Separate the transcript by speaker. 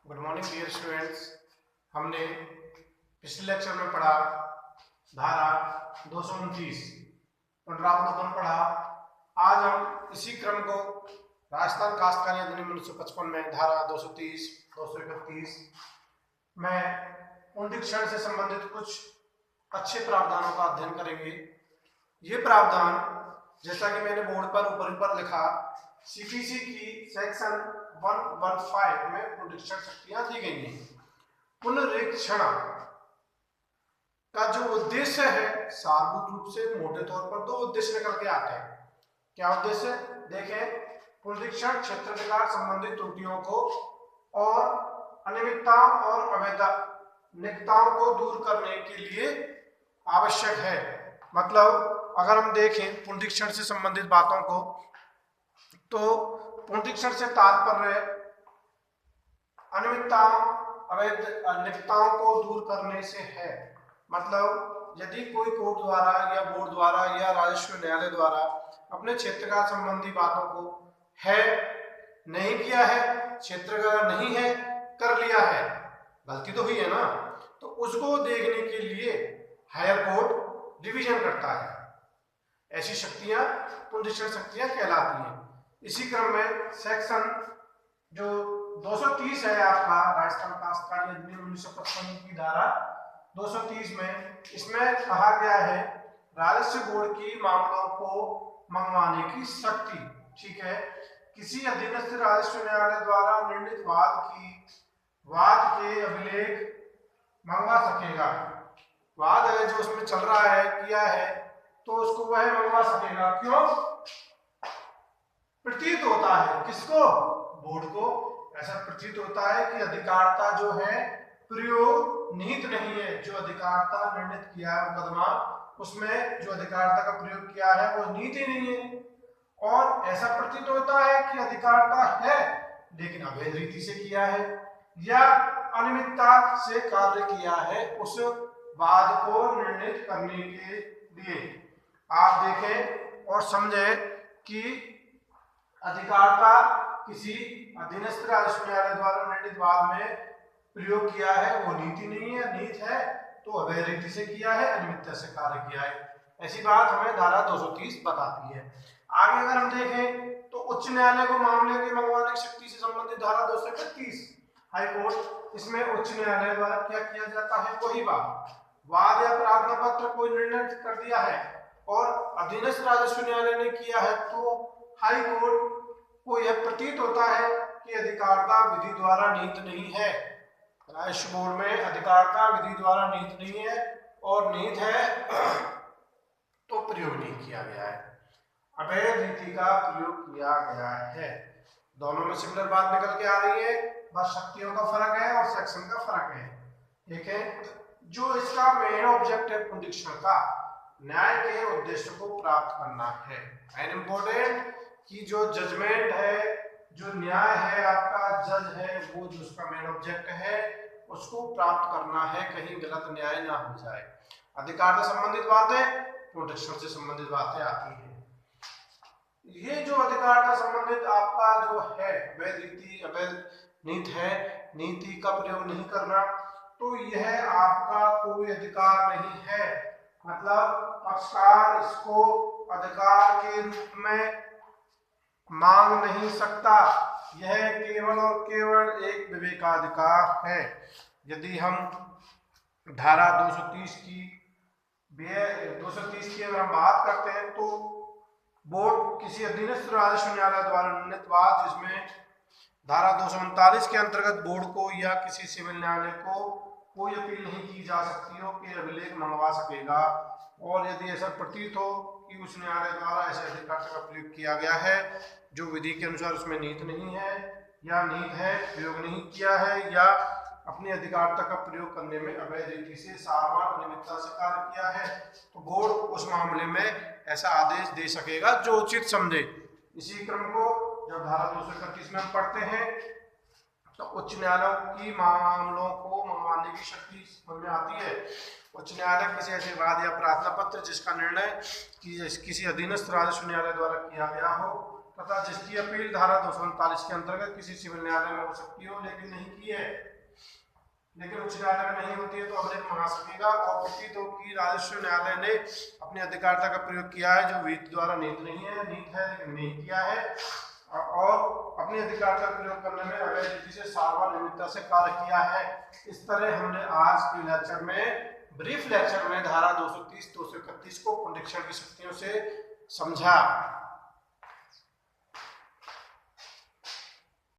Speaker 1: Good morning dear students. हमने पिछले lecture में पढ़ा धारा 229 पुनरावलोकन पढ़ा। आज हम इसी क्रम को राजस्थान काश्तकारी अधिनियम 1955 में धारा 230, 231 में पुनरीक्षण से संबंधित कुछ अच्छे प्रावधानों का अध्ययन करेंगे। ये प्रावधान जैसा कि मैंने बोर्ड पर ऊपर लिखा, सीपीसी की सेक्शन 115 में पुनरीक्षण शक्तियां दी गई हैं। पुनरीक्षण का जो उद्देश्य है सारभूत रूप से मोटे तौर पर दो उद्देश्य निकल के आते हैं। क्या उद्देश्य देखें, पुनरीक्षण क्षेत्राधिकार संबंधित त्रुटियों को और अनियमितताओं और अवैधनिकताओं को दूर करने के लिए आवश्यक है। मतलब अगर हम देखें पुनरीक्षण से संबंधित बातों को, तो पुनरीक्षण से तात्पर्य अनियमितताओं अवैधनिकताओं को दूर करने से है। मतलब यदि कोई कोर्ट द्वारा या बोर्ड द्वारा या राजस्व न्यायालय द्वारा अपने क्षेत्र का संबंधी बातों को है नहीं किया है, क्षेत्र का नहीं है कर लिया है, गलती तो हुई है ना, तो उसको देखने के लिए हायर कोर्ट रिवीजन करता है। ऐसी शक्तियां पुनरीक्षण शक्तियां कहलाती हैं। इसी क्रम में सेक्शन जो 230 है आपका राजस्थान काश्तकारी अधिनियम 1955 की धारा 230 में, इसमें कहा गया है राजस्व बोर्ड की मामलों को मंगवाने की शक्ति। ठीक है, किसी अधीनस्थ राजस्व न्यायालय द्वारा निर्णीत वाद के अभिलेख मंगवा सकेगा। वाद है जो उसमें चल रहा है, किया है, तो उसको वह मंगवा सकेगा। क्यों? प्रतीत होता है किसको? बोर्ड को ऐसा प्रतीत होता है कि अधिकारता जो है प्रयोग निहित नहीं है। जो अधिकारता निर्णित किया है मुकदमा, उसमें जो अधिकारता का प्रयोग किया है वो निहित ही नहीं है। और ऐसा प्रतीत होता है कि अधिकारता है लेकिन अवैध रीति से किया है या अनियमितता से कार्य किया है। उस वाद को निर्णित करने के लिए आप देखें और समझे कि अधिकारता किसी अधीनस्थ राजस्व न्यायालय द्वारा निर्णीत वाद में प्रयोग किया है वो नीति नहीं है, नीत है तो अवैध रीति से किया है, अनियमितता से कार्य किया है। ऐसी बात हमें धारा 230 बताती है। आगे अगर हम देखें तो उच्च न्यायालय को मामले के मंगवाने की शक्ति से संबंधित धारा 231 हाई कोर्ट, इसमें उच्च न्यायालय द्वारा क्या किया जाता है वही बात। वाद या प्रार्थना पत्र कोई निर्णय कर दिया है और अधीनस्थ राजस्व न्यायालय ने किया है, तो हाई कोर्ट को यह प्रतीत होता है कि अधिकारता विधि द्वारा निहित नहीं है। राजस्व बोर्ड में अधिकारता विधि द्वारा निहित नहीं है और निहित है तो प्रयोग नहीं किया गया है, अवैध रीति का प्रयोग किया गया है। दोनों में सिमिलर बात निकल के आ रही है, बस शक्तियों का फर्क है और सेक्शन का फर्क है। ठीक है, जो इसका मेन ऑब्जेक्ट है पुनरीक्षण का, न्याय के उद्देश्य को प्राप्त करना है। एंड इम्पोर्टेंट कि जो जजमेंट है, जो न्याय है, आपका जज है, वो जो उसका मेन ऑब्जेक्ट है उसको प्राप्त करना है, कहीं गलत न्याय ना हो जाए। अधिकार से संबंधित बातें पुनरीक्षण से संबंधित बातें आती हैं। ये जो अधिकार का संबंधित आपका जो है अवैध रीति अवैध नीति है, नीति का प्रयोग नहीं करना, तो यह आपका कोई अधिकार नहीं है। मतलब पक्षकार इसको अधिकार के रूप में मांग नहीं सकता। यह केवल और केवल एक विवेकाधिकार है। यदि हम धारा 230 की अगर हम बात करते हैं, तो बोर्ड किसी अधीनस्थ राजस्व न्यायालय द्वारा निर्णीत वाद, जिसमें धारा 239 के अंतर्गत बोर्ड को या किसी सिविल न्यायालय को कोई अपील नहीं की जा सकती हो कि अभिलेख मंगवा सकेगा। और यदि ऐसा प्रतीत हो कि उस न्यायालय द्वारा ऐसे अधिकार का प्रयोग किया गया है जो विधि के अनुसार उसमें निहित नहीं है या निहित है, प्रयोग नहीं किया है या अपनी अधिकारता का प्रयोग करने में अवैध रीति से सारवार अनियमितता से कार्य किया है, तो बोर्ड उस मामले में ऐसा आदेश दे सकेगा जो उचित समझे। इसी क्रम को जब धारा 231 में हम पढ़ते हैं तो उच्च न्यायालयों की मामलों को मंगवाने की शक्ति समझ में आती है। उच्च न्यायालय किसी ऐसे वाद या प्रार्थना पत्र जिसका निर्णय किसी अधीनस्थ राजस्व न्यायालय द्वारा किया गया हो, तथा जिसकी अपील धारा 239 के अंतर्गत किसी सिविल न्यायालय में हो सकती हो लेकिन नहीं की है, लेकिन उच्च न्यायालय में नहीं होती है तो अभिलेख मंगा सकेगा। और प्रतीत हो कि राजस्व न्यायालय ने अपनी अधिकारिता का प्रयोग किया है जो विधि द्वारा नीत नहीं है, नीत है लेकिन नहीं किया है, और अपनी अधिकारिता का प्रयोग करने में अवैध रीति से सार्वनियमितता से कार्य किया है। इस तरह हमने आज के लेक्चर में, ब्रीफ लेक्चर में धारा 230, 231 को पुनरीक्षण की शक्तियों से समझा।